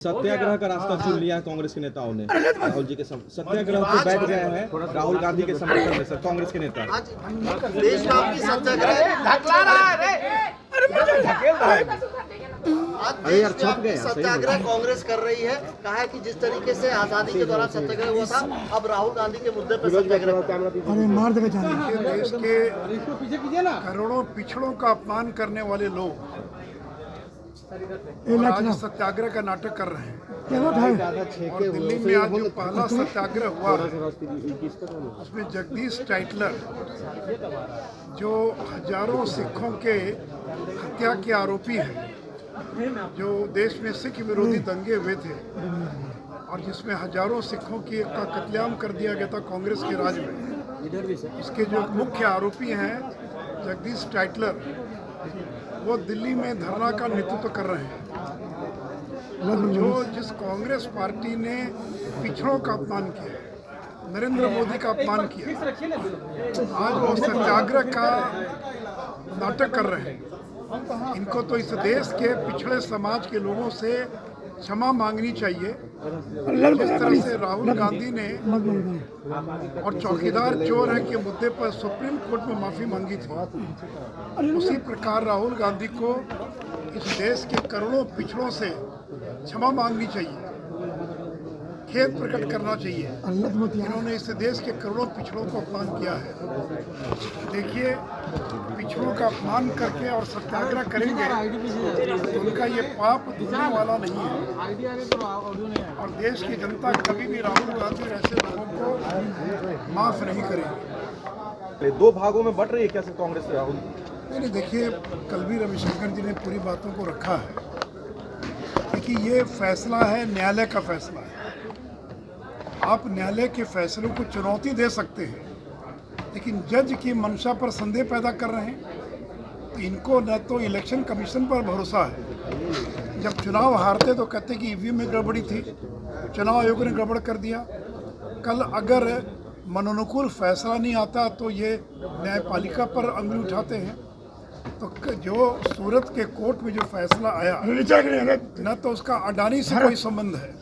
सत्याग्रह का रास्ता चुन लिया है कांग्रेस के नेताओं ने। राहुल जी के सत्याग्रह पे बैठ गए हैं राहुल गांधी के समर्थन में सर कांग्रेस के नेता। देशव्यापी सत्याग्रह कांग्रेस कर रही है। कहा है कि जिस तरीके से आजादी के दौरान सत्याग्रह हुआ था, अब राहुल गांधी के मुद्दे पर सत्याग्रह। देश के करोड़ों पिछड़ों का अपमान करने वाले लोग आज सत्याग्रह का नाटक कर रहे हैं। और दिल्ली में आज जो पहला सत्याग्रह हुआ है उसमें जगदीश टाइटलर जो हजारों सिखों के हत्या के आरोपी हैं, जो देश में सिख विरोधी दंगे हुए थे और जिसमें हजारों सिखों की का कत्लेआम कर दिया गया था कांग्रेस के राज में, इसके जो मुख्य आरोपी हैं जगदीश टाइटलर, वो दिल्ली में धरना का नेतृत्व कर रहे हैं। जो जिस कांग्रेस पार्टी ने पिछड़ों का अपमान किया, नरेंद्र मोदी का अपमान किया, आज वो सत्याग्रह का नाटक कर रहे हैं। इनको तो इस देश के पिछड़े समाज के लोगों से क्षमा मांगनी चाहिए। जिस तरह से राहुल गांधी ने और चौकीदार चोर है के मुद्दे पर सुप्रीम कोर्ट में माफी मांगी थी, उसी प्रकार राहुल गांधी को इस देश के करोड़ों पिछड़ों से क्षमा मांगनी चाहिए, खेद प्रकट करना चाहिए। इन्होंने इस देश के करोड़ों पिछड़ों को अपमान किया है। देखिए, पिछड़ों का अपमान करके और सत्याग्रह करेंगे तो उनका ये पाप धुलने वाला नहीं है। और देश की जनता कभी भी राहुल गांधी ऐसे लोगों को माफ नहीं करेगी। दो भागों में बट रही है क्या सर कांग्रेस से राहुल? नहीं, देखिए, कल भी रविशंकर जी ने पूरी बातों को रखा है कि ये फैसला है, न्यायालय का फैसला है। आप न्यायालय के फैसलों को चुनौती दे सकते हैं, लेकिन जज की मंशा पर संदेह पैदा कर रहे हैं। तो इनको न तो इलेक्शन कमीशन पर भरोसा है, जब चुनाव हारते तो कहते कि ईवीएम में गड़बड़ी थी, चुनाव आयोग ने गड़बड़ कर दिया। कल अगर मनोनुकूल फैसला नहीं आता तो ये न्यायपालिका पर अंगुली उठाते हैं। तो जो सूरत के कोर्ट में जो फैसला आया, न तो उसका अडानी से कोई संबंध है,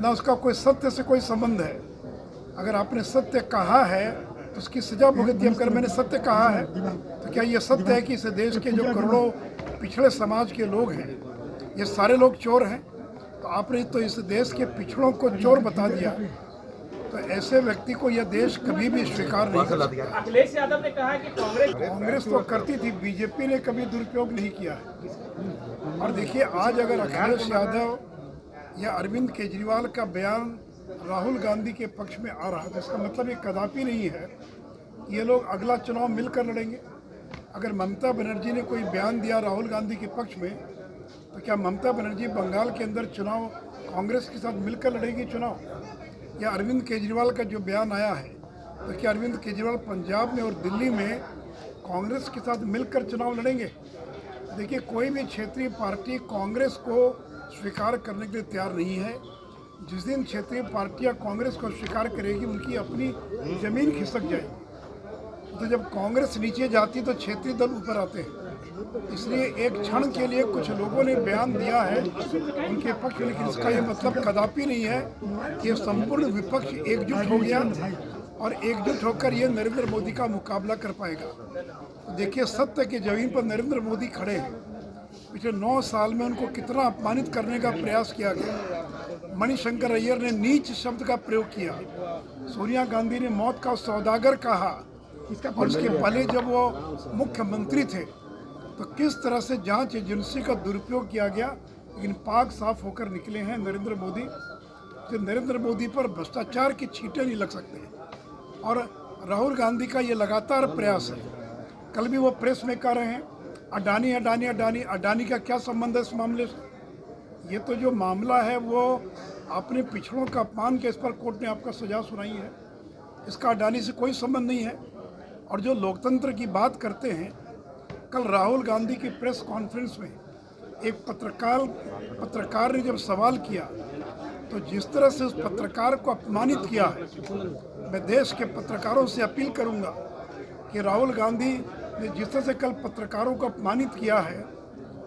न उसका कोई सत्य से कोई संबंध है। अगर आपने सत्य कहा है तो उसकी सजा भुगती। अगर मैंने सत्य कहा है तो क्या ये सत्य है कि इस देश के जो करोड़ों पिछड़े समाज के लोग हैं, ये सारे लोग चोर हैं? तो आपने तो इस देश के पिछड़ों को चोर बता दिया, तो ऐसे व्यक्ति को यह देश कभी भी स्वीकार नहीं कर सकता। अखिलेश यादव ने कहा कि कांग्रेस तो करती थी, बीजेपी ने कभी दुरुपयोग नहीं किया है। और देखिए, आज अगर अखिलेश यादव या अरविंद केजरीवाल का बयान राहुल गांधी के पक्ष में आ रहा है तो इसका मतलब ये कदापि नहीं है ये लोग अगला चुनाव मिलकर लड़ेंगे। अगर ममता बनर्जी ने कोई बयान दिया राहुल गांधी के पक्ष में, तो क्या ममता बनर्जी बंगाल के अंदर चुनाव कांग्रेस के साथ मिलकर लड़ेगी चुनाव? या अरविंद केजरीवाल का जो बयान आया है, तो क्या अरविंद केजरीवाल पंजाब में और दिल्ली में कांग्रेस के साथ मिलकर चुनाव लड़ेंगे? देखिए, कोई भी क्षेत्रीय पार्टी कांग्रेस को स्वीकार करने के लिए तैयार नहीं है। जिस दिन क्षेत्रीय पार्टियां कांग्रेस को स्वीकार करेगी, उनकी अपनी जमीन खिसक जाएगी। तो जब कांग्रेस नीचे जाती तो क्षेत्रीय दल ऊपर आते हैं। इसलिए एक क्षण के लिए कुछ लोगों ने बयान दिया है उनके पक्ष, लेकिन इसका ये मतलब कदापि नहीं है कि संपूर्ण विपक्ष एकजुट हो गया और एकजुट होकर ये नरेंद्र मोदी का मुकाबला कर पाएगा। तो देखिए, सत्य की जमीन पर नरेंद्र मोदी खड़े हैं। पिछले 9 साल में उनको कितना अपमानित करने का प्रयास किया गया। मणिशंकर अय्यर ने नीच शब्द का प्रयोग किया, सोनिया गांधी ने मौत का सौदागर कहा, और उसके पहले जब वो मुख्यमंत्री थे तो किस तरह से जांच एजेंसी का दुरुपयोग किया गया। लेकिन पाक साफ होकर निकले हैं नरेंद्र मोदी। तो नरेंद्र मोदी पर भ्रष्टाचार की छींटें नहीं लग सकते। और राहुल गांधी का ये लगातार प्रयास है। कल भी वो प्रेस में कह रहे हैं अडानी अडानी अडानी। अडानी का क्या संबंध है इस मामले से? ये तो जो मामला है वो अपने पिछड़ों का अपमान के, इस पर कोर्ट ने आपका सजा सुनाई है। इसका अडानी से कोई संबंध नहीं है। और जो लोकतंत्र की बात करते हैं, कल राहुल गांधी की प्रेस कॉन्फ्रेंस में एक पत्रकार ने जब सवाल किया, तो जिस तरह से उस पत्रकार को अपमानित किया है, मैं देश के पत्रकारों से अपील करूंगा कि राहुल गांधी ने जिस तरह से कल पत्रकारों को अपमानित किया है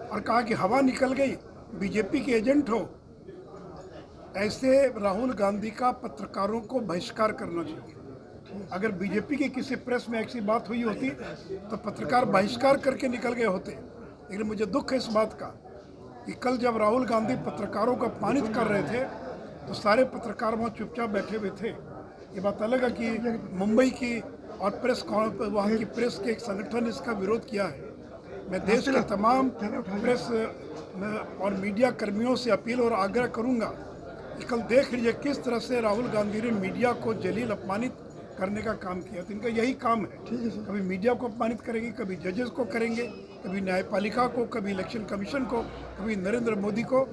और कहा कि हवा निकल गई, बीजेपी के एजेंट हो, ऐसे राहुल गांधी का पत्रकारों को बहिष्कार करना चाहिए। अगर बीजेपी की किसी प्रेस में ऐसी बात हुई होती तो पत्रकार बहिष्कार करके निकल गए होते। लेकिन मुझे दुख है इस बात का कि कल जब राहुल गांधी पत्रकारों को अपमानित कर रहे थे तो सारे पत्रकार वहाँ चुपचाप बैठे हुए थे। ये बात अलग है कि मुंबई की और वहाँ की प्रेस के एक संगठन इसका विरोध किया है। मैं देश के तमाम प्रेस और मीडिया कर्मियों से अपील और आग्रह करूँगा कि कल देख लीजिए किस तरह से राहुल गांधी ने मीडिया को जलील अपमानित करने का काम किया। तो इनका यही काम है, कभी मीडिया को अपमानित करेंगे, कभी जजेस को करेंगे, कभी न्यायपालिका को, कभी इलेक्शन कमीशन को, कभी नरेंद्र मोदी को।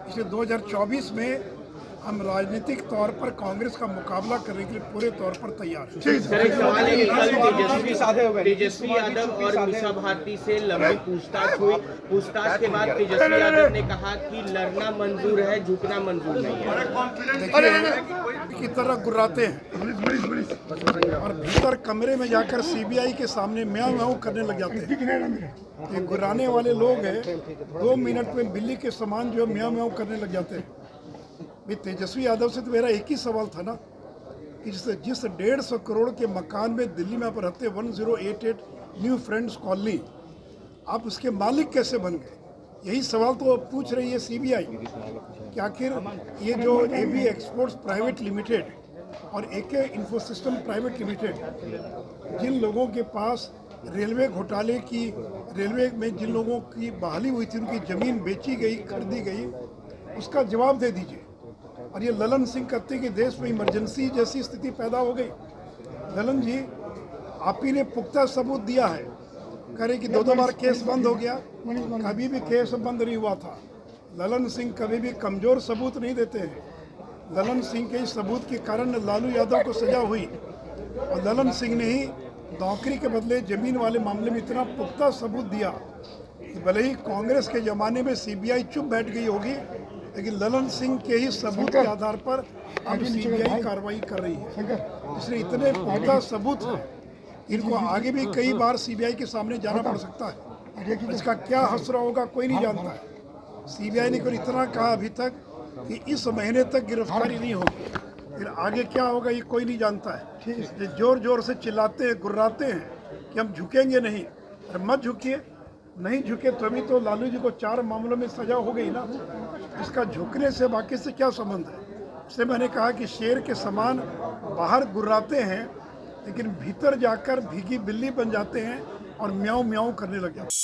इसलिए 2024 में हम राजनीतिक तौर पर कांग्रेस का मुकाबला करने के लिए पूरे तौर पर तैयार हैं। सर, एक सवाल है कि कल तेजस्वी यादव और मीसा भारती से लंबी पूछताछ हुई। पूछताछ के बाद तेजस्वी यादव ने कहा कि लड़ना मंजूर है, झुकना मंजूर नहीं है। देखिए की तरह गुर्राते हैं और भीतर कमरे में जाकर सीबीआई के सामने म्याऊं म्याऊं करने लग जाते हैं। ये गुर्राने वाले लोग हैं, 2 मिनट में बिल्ली के समान जो म्याऊं म्याऊं करने लग जाते हैं। भाई तेजस्वी यादव से तो मेरा एक ही सवाल था ना कि जिस 150 करोड़ के मकान में दिल्ली में आप रहते 1088 न्यू फ्रेंड्स कॉलोनी, आप उसके मालिक कैसे बन गए? यही सवाल तो पूछ रही है सीबीआई कि आखिर ये जो एबी एक्सपोर्ट्स प्राइवेट लिमिटेड और एके इन्फोसिस्टम प्राइवेट लिमिटेड, जिन लोगों के पास रेलवे घोटाले की, रेलवे में जिन लोगों की बहाली हुई थी, उनकी ज़मीन बेची गई, खरीदी गई, उसका जवाब दे दीजिए। और ये ललन सिंह कहते हैं कि देश में इमरजेंसी जैसी स्थिति पैदा हो गई। ललन जी, आप ही ने पुख्ता सबूत दिया है, कह रहे कि 2 बार केस बंद हो गया, कभी भी केस बंद नहीं हुआ था। ललन सिंह कभी भी कमज़ोर सबूत नहीं देते हैं। ललन सिंह के इस सबूत के कारण लालू यादव को सजा हुई और ललन सिंह ने ही नौकरी के बदले ज़मीन वाले मामले में इतना पुख्ता सबूत दिया कि भले ही कांग्रेस के ज़माने में सीबीआई चुप बैठ गई होगी, लेकिन ललन सिंह के ही सबूत के आधार पर अब सीबीआई कार्रवाई कर रही है। इसलिए इतने पुख्ता सबूत हैं, इनको आगे भी कई बार सीबीआई के सामने जाना पड़ सकता है। इसका क्या हसरा होगा कोई नहीं जानता है। सीबीआई ने केवल इतना कहा अभी तक कि इस महीने तक गिरफ्तारी नहीं होगी, फिर आगे क्या होगा ये कोई नहीं जानता है। इसलिए जोर जोर से चिल्लाते हैं, गुर्राते हैं कि हम झुकेंगे नहीं। अरे मत झुकिए, नहीं झुके तभी तो लालू जी को 4 मामलों में सजा हो गई ना। इसका झुकने से बाकी से क्या संबंध है? इससे मैंने कहा कि शेर के समान बाहर गुर्राते हैं, लेकिन भीतर जाकर भीगी बिल्ली बन जाते हैं और म्याऊं म्याऊं करने लग जाते हैं।